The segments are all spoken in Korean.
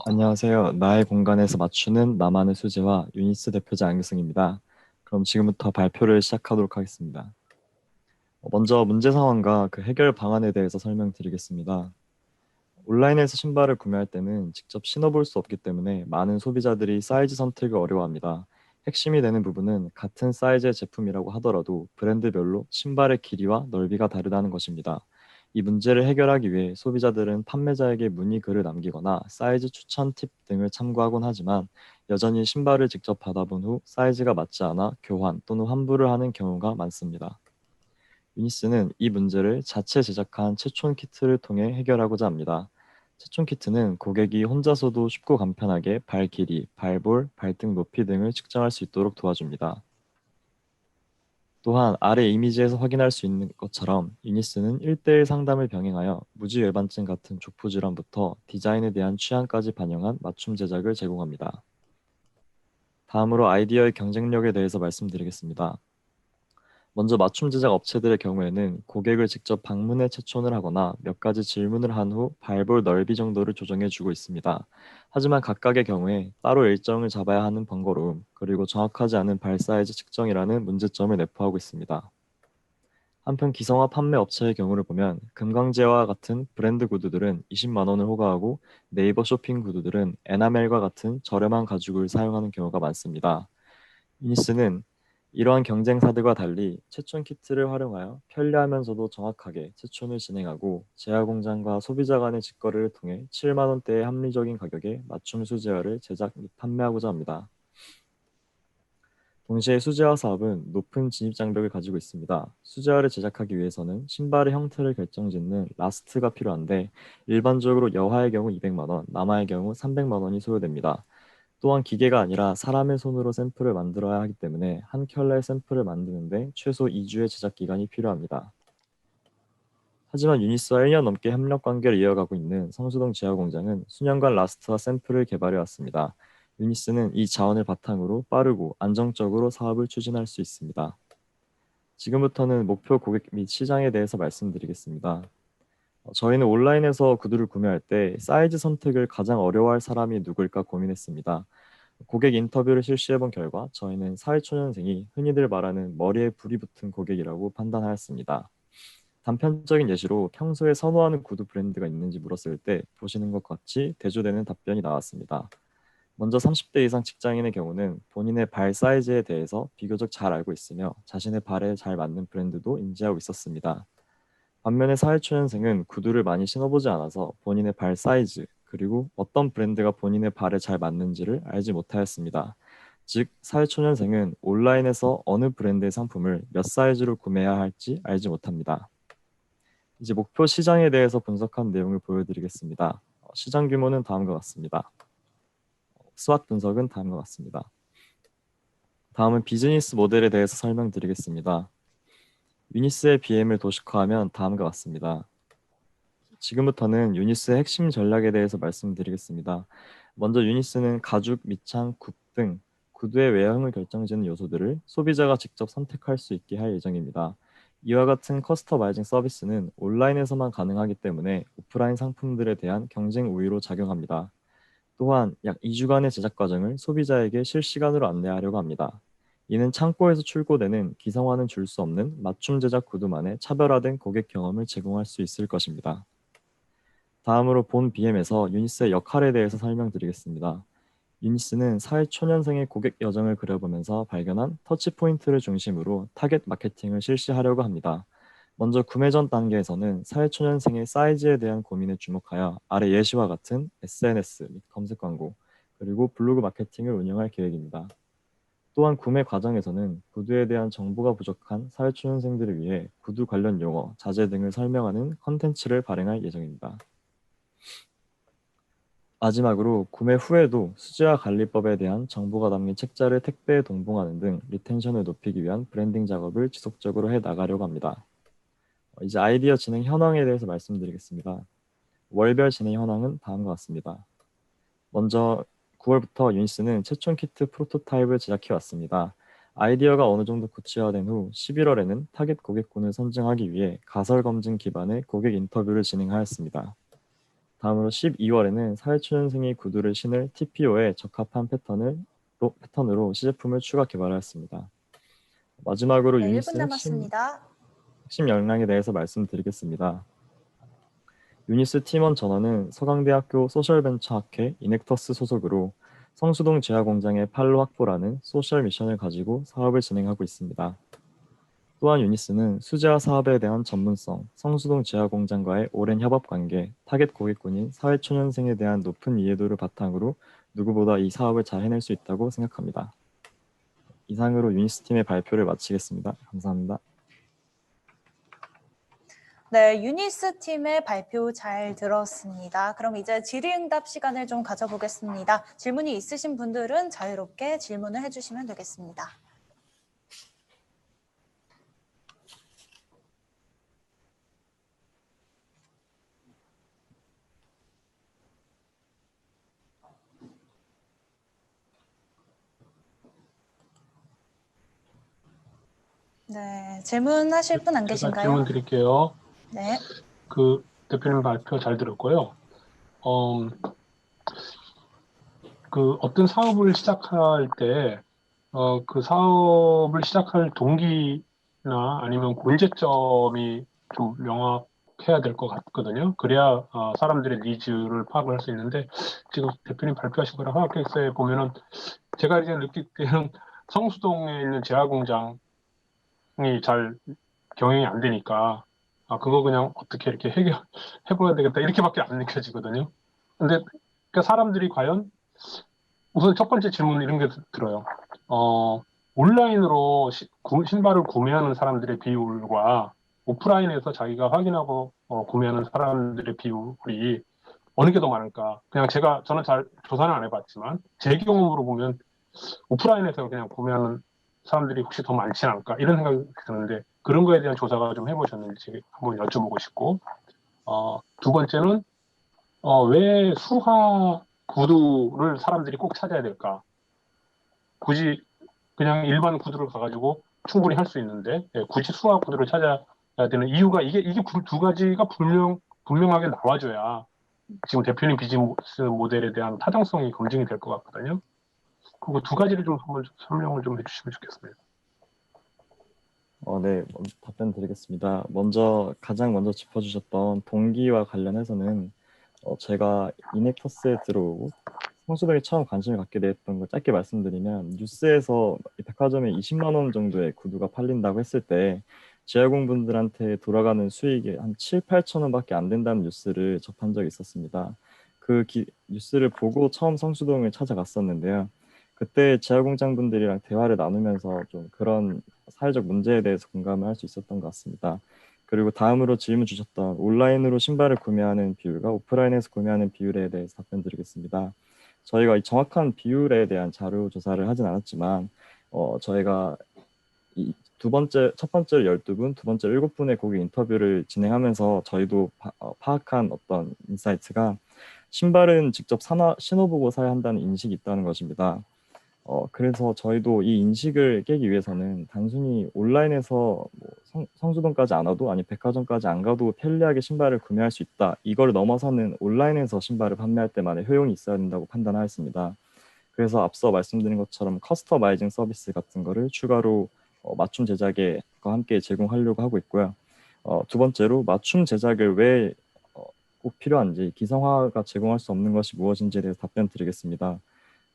안녕하세요. 나의 공간에서 맞추는 나만의 수지와 유니스 대표자 안승입니다. 그럼 지금부터 발표를 시작하도록 하겠습니다. 먼저 문제 상황과 그 해결 방안에 대해서 설명드리겠습니다. 온라인에서 신발을 구매할 때는 직접 신어볼 수 없기 때문에 많은 소비자들이 사이즈 선택을 어려워합니다. 핵심이 되는 부분은 같은 사이즈의 제품이라고 하더라도 브랜드별로 신발의 길이와 넓이가 다르다는 것입니다. 이 문제를 해결하기 위해 소비자들은 판매자에게 문의 글을 남기거나 사이즈 추천 팁 등을 참고하곤 하지만 여전히 신발을 직접 받아본 후 사이즈가 맞지 않아 교환 또는 환불을 하는 경우가 많습니다. 유니스는 이 문제를 자체 제작한 채촌 키트를 통해 해결하고자 합니다. 채촌 키트는 고객이 혼자서도 쉽고 간편하게 발 길이, 발볼, 발등 높이 등을 측정할 수 있도록 도와줍니다. 또한 아래 이미지에서 확인할 수 있는 것처럼 유니스는 1:1 상담을 병행하여 무지외반증 같은 족부 질환부터 디자인에 대한 취향까지 반영한 맞춤 제작을 제공합니다. 다음으로 아이디어의 경쟁력에 대해서 말씀드리겠습니다. 먼저 맞춤 제작 업체들의 경우에는 고객을 직접 방문해 채촌을 하거나 몇 가지 질문을 한 후 발볼 넓이 정도를 조정해 주고 있습니다. 하지만 각각의 경우에 따로 일정을 잡아야 하는 번거로움, 그리고 정확하지 않은 발 사이즈 측정이라는 문제점을 내포하고 있습니다. 한편 기성화 판매 업체의 경우를 보면 금강제와 같은 브랜드 구두들은 20만 원을 호가하고 네이버 쇼핑 구두들은 에나멜과 같은 저렴한 가죽을 사용하는 경우가 많습니다. 유니스는 이러한 경쟁사들과 달리 채촌 키트를 활용하여 편리하면서도 정확하게 채촌을 진행하고 제야 공장과 소비자 간의 직거래를 통해 7만 원대의 합리적인 가격에 맞춤 수제화를 제작 및 판매하고자 합니다. 동시에 수제화 사업은 높은 진입 장벽을 가지고 있습니다. 수제화를 제작하기 위해서는 신발의 형태를 결정짓는 라스트가 필요한데 일반적으로 여하의 경우 200만 원, 남하의 경우 300만 원이 소요됩니다. 또한 기계가 아니라 사람의 손으로 샘플을 만들어야 하기 때문에 한 켤레 샘플을 만드는데 최소 2주의 제작 기간이 필요합니다. 하지만 유니스와 1년 넘게 협력 관계를 이어가고 있는 성수동 제화공장은 수년간 라스트와 샘플을 개발해 왔습니다. 유니스는 이 자원을 바탕으로 빠르고 안정적으로 사업을 추진할 수 있습니다. 지금부터는 목표 고객 및 시장에 대해서 말씀드리겠습니다. 저희는 온라인에서 구두를 구매할 때 사이즈 선택을 가장 어려워할 사람이 누굴까 고민했습니다. 고객 인터뷰를 실시해 본 결과 저희는 사회초년생이 흔히들 말하는 머리에 불이 붙은 고객이라고 판단하였습니다. 단편적인 예시로 평소에 선호하는 구두 브랜드가 있는지 물었을 때 보시는 것 같이 대조되는 답변이 나왔습니다. 먼저 30대 이상 직장인의 경우는 본인의 발 사이즈에 대해서 비교적 잘 알고 있으며 자신의 발에 잘 맞는 브랜드도 인지하고 있었습니다. 반면에 사회초년생은 구두를 많이 신어보지 않아서 본인의 발 사이즈, 그리고 어떤 브랜드가 본인의 발에 잘 맞는지를 알지 못하였습니다. 즉, 사회초년생은 온라인에서 어느 브랜드의 상품을 몇 사이즈로 구매해야 할지 알지 못합니다. 이제 목표 시장에 대해서 분석한 내용을 보여드리겠습니다. 시장 규모는 다음과 같습니다. 스왓 분석은 다음과 같습니다. 다음은 비즈니스 모델에 대해서 설명드리겠습니다. 유니스의 BM을 도식화하면 다음과 같습니다. 지금부터는 유니스의 핵심 전략에 대해서 말씀드리겠습니다. 먼저 유니스는 가죽, 밑창, 굽 등 구두의 외형을 결정짓는 요소들을 소비자가 직접 선택할 수 있게 할 예정입니다. 이와 같은 커스터마이징 서비스는 온라인에서만 가능하기 때문에 오프라인 상품들에 대한 경쟁 우위로 작용합니다. 또한 약 2주간의 제작 과정을 소비자에게 실시간으로 안내하려고 합니다. 이는 창고에서 출고되는 기성화는 줄 수 없는 맞춤 제작 구두만의 차별화된 고객 경험을 제공할 수 있을 것입니다. 다음으로 본 BM에서 유니스의 역할에 대해서 설명드리겠습니다. 유니스는 사회초년생의 고객 여정을 그려보면서 발견한 터치포인트를 중심으로 타겟 마케팅을 실시하려고 합니다. 먼저 구매 전 단계에서는 사회초년생의 사이즈에 대한 고민에 주목하여 아래 예시와 같은 SNS 및 검색 광고, 그리고 블로그 마케팅을 운영할 계획입니다. 또한 구매 과정에서는 구두에 대한 정보가 부족한 사회초년생들을 위해 구두 관련 용어, 자재 등을 설명하는 컨텐츠를 발행할 예정입니다. 마지막으로 구매 후에도 수지와 관리법에 대한 정보가 담긴 책자를 택배에 동봉하는 등 리텐션을 높이기 위한 브랜딩 작업을 지속적으로 해 나가려고 합니다. 이제 아이디어 진행 현황에 대해서 말씀드리겠습니다. 월별 진행 현황은 다음과 같습니다. 먼저 9월부터 유니스는 최종 키트 프로토타입을 제작해 왔습니다. 아이디어가 어느 정도 구체화된 후 11월에는 타겟 고객군을 선정하기 위해 가설 검증 기반의 고객 인터뷰를 진행하였습니다. 다음으로 12월에는 사회초년생이 구두를 신을 TPO에 적합한 패턴으로 시제품을 추가 개발하였습니다. 마지막으로 네, 1분 유니스 남았습니다. 핵심 역량에 대해서 말씀드리겠습니다. 유니스 팀원 전원은 서강대학교 소셜벤처학회 이넥터스 소속으로 성수동 제화공장의 판로 확보라는 소셜 미션을 가지고 사업을 진행하고 있습니다. 또한 유니스는 수제화 사업에 대한 전문성, 성수동 제화공장과의 오랜 협업 관계, 타겟 고객군인 사회초년생에 대한 높은 이해도를 바탕으로 누구보다 이 사업을 잘 해낼 수 있다고 생각합니다. 이상으로 유니스 팀의 발표를 마치겠습니다. 감사합니다. 네, 유니스 팀의 발표 잘 들었습니다. 그럼 이제 질의응답 시간을 좀 가져보겠습니다. 질문이 있으신 분들은 자유롭게 질문을 해주시면 되겠습니다. 네, 질문하실 분 안 제가 계신가요? 질문 드릴게요. 네. 그 대표님 발표 잘 들었고요. 그 어떤 사업을 시작할 때 그 사업을 시작할 동기나 아니면 문제점이 좀 명확해야 될 것 같거든요. 그래야 사람들의 니즈를 파악을 할 수 있는데 지금 대표님 발표하신 거랑 화학객서에 보면은 제가 이제 느끼기에는 성수동에 있는 제화공장이 잘 경영이 안 되니까 그거 그냥 어떻게 이렇게 해결해봐야 되겠다 이렇게밖에 안 느껴지거든요. 근데 그러니까 사람들이 과연 우선 첫 번째 질문 이런 게 들어요. 온라인으로 신발을 구매하는 사람들의 비율과 오프라인에서 자기가 확인하고 구매하는 사람들의 비율이 어느 게 더 많을까? 그냥 저는 잘 조사는 안 해봤지만 제 경험으로 보면 오프라인에서 그냥 구매하는 사람들이 혹시 더 많지 않을까? 이런 생각이 드는데 그런 거에 대한 조사가 좀 해보셨는지 한번 여쭤보고 싶고 두 번째는 왜 수화 구두를 사람들이 꼭 찾아야 될까? 굳이 그냥 일반 구두를 가가지고 충분히 할 수 있는데 굳이 수화 구두를 찾아야 되는 이유가 이게 두 가지가 분명하게 나와줘야 지금 대표님 비즈니스 모델에 대한 타당성이 검증이 될 것 같거든요. 그거 두 가지를 좀 한번 설명을 좀 해주시면 좋겠습니다. 네, 답변 드리겠습니다. 가장 먼저 짚어주셨던 동기와 관련해서는 제가 이넥터스에 들어오고 성수동에 처음 관심을 갖게 됐던 걸 짧게 말씀드리면 뉴스에서 백화점에 20만 원 정도의 구두가 팔린다고 했을 때 재활공분들한테 돌아가는 수익이 한 7, 8천 원밖에 안 된다는 뉴스를 접한 적이 있었습니다. 뉴스를 보고 처음 성수동을 찾아갔었는데요. 그때 재활공장분들이랑 대화를 나누면서 좀 그런 사회적 문제에 대해서 공감을 할 수 있었던 것 같습니다. 그리고 다음으로 질문 주셨던 온라인으로 신발을 구매하는 비율과 오프라인에서 구매하는 비율에 대해서 답변드리겠습니다. 저희가 이 정확한 비율에 대한 자료 조사를 하진 않았지만 저희가 첫 번째로 12분, 두 번째로 7분의 고객 인터뷰를 진행하면서 저희도 파악한 어떤 인사이트가 신발은 직접 신어보고 사야 한다는 인식이 있다는 것입니다. 그래서 저희도 이 인식을 깨기 위해서는 단순히 온라인에서 뭐 성수동까지 안 와도 아니 백화점까지 안 가도 편리하게 신발을 구매할 수 있다. 이걸 넘어서는 온라인에서 신발을 판매할 때만의 효용이 있어야 된다고 판단하였습니다. 그래서 앞서 말씀드린 것처럼 커스터마이징 서비스 같은 거를 추가로 맞춤 제작과 함께 제공하려고 하고 있고요. 두 번째로 맞춤 제작을 왜 꼭 필요한지 기성화가 제공할 수 없는 것이 무엇인지에 대해서 답변 드리겠습니다.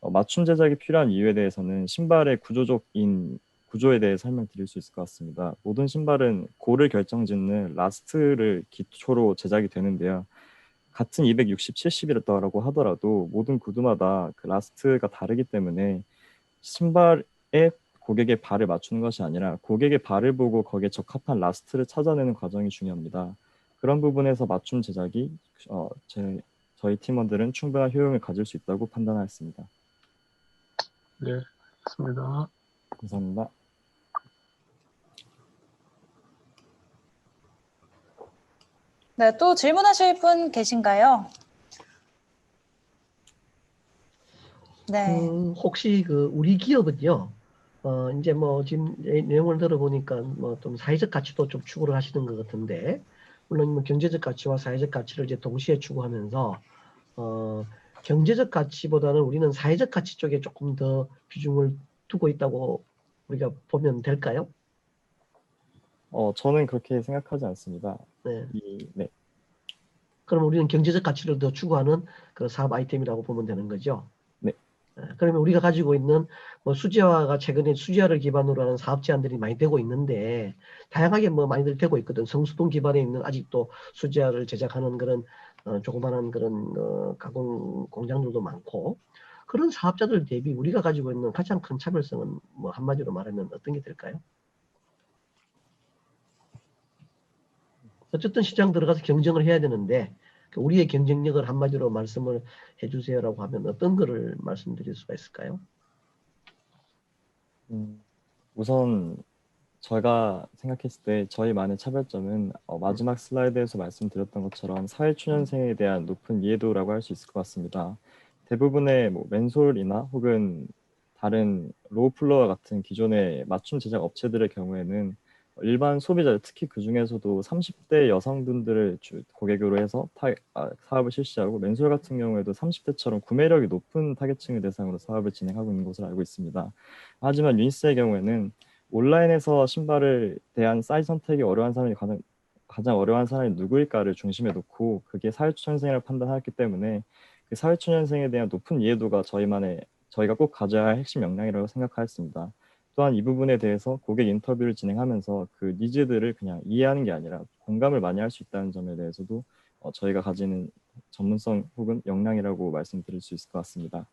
맞춤 제작이 필요한 이유에 대해서는 신발의 구조적인 구조에 대해 설명드릴 수 있을 것 같습니다. 모든 신발은 골을 결정짓는 라스트를 기초로 제작이 되는데요. 같은 260, 70이었다고 하더라도 모든 구두마다 그 라스트가 다르기 때문에 신발에 고객의 발을 맞추는 것이 아니라 고객의 발을 보고 거기에 적합한 라스트를 찾아내는 과정이 중요합니다. 그런 부분에서 맞춤 제작이 저희 팀원들은 충분한 효용을 가질 수 있다고 판단하였습니다. 네, 좋습니다. 감사합니다. 네, 또 질문하실 분 계신가요? 네. 혹시 그 우리 기업은요, 이제 뭐 지금 내용을 들어보니까 뭐 좀 사회적 가치도 좀 추구를 하시는 것 같은데, 물론 뭐 경제적 가치와 사회적 가치를 이제 동시에 추구하면서, 경제적 가치보다는 우리는 사회적 가치 쪽에 조금 더 비중을 두고 있다고 우리가 보면 될까요? 저는 그렇게 생각하지 않습니다. 네. 네. 그럼 우리는 경제적 가치를 더 추구하는 그 사업 아이템이라고 보면 되는 거죠. 네. 그러면 우리가 가지고 있는 뭐 수제화가 최근에 수제화를 기반으로 하는 사업 제안들이 많이 되고 있는데 다양하게 뭐 많이들 되고 있거든. 성수동 기반에 있는 아직도 수제화를 제작하는 그런 조그마한 그런 가공 공장들도 많고 그런 사업자들 대비 우리가 가지고 있는 가장 큰 차별성은 뭐 한마디로 말하면 어떤 게 될까요? 어쨌든 시장 들어가서 경쟁을 해야 되는데 우리의 경쟁력을 한마디로 말씀을 해주세요라고 하면 어떤 거를 말씀드릴 수가 있을까요? 우선 제가 생각했을 때 저희만의 차별점은 마지막 슬라이드에서 말씀드렸던 것처럼 사회초년생에 대한 높은 이해도라고 할 수 있을 것 같습니다. 대부분의 뭐 맨솔이나 혹은 다른 로우플러와 같은 기존의 맞춤 제작 업체들의 경우에는 일반 소비자, 특히 그 중에서도 30대 여성분들을 고객으로 해서 사업을 실시하고 맨솔 같은 경우에도 30대처럼 구매력이 높은 타겟층을 대상으로 사업을 진행하고 있는 것으로 알고 있습니다. 하지만 유니스의 경우에는 온라인에서 신발을 대한 사이즈 선택이 어려운 사람이 가장 어려운 사람이 누구일까를 중심에 놓고 그게 사회초년생이라고 판단하였기 때문에 그 사회초년생에 대한 높은 이해도가 저희가 꼭 가져야 할 핵심 역량이라고 생각하였습니다. 또한 이 부분에 대해서 고객 인터뷰를 진행하면서 그 니즈들을 그냥 이해하는 게 아니라 공감을 많이 할 수 있다는 점에 대해서도 저희가 가지는 전문성 혹은 역량이라고 말씀드릴 수 있을 것 같습니다.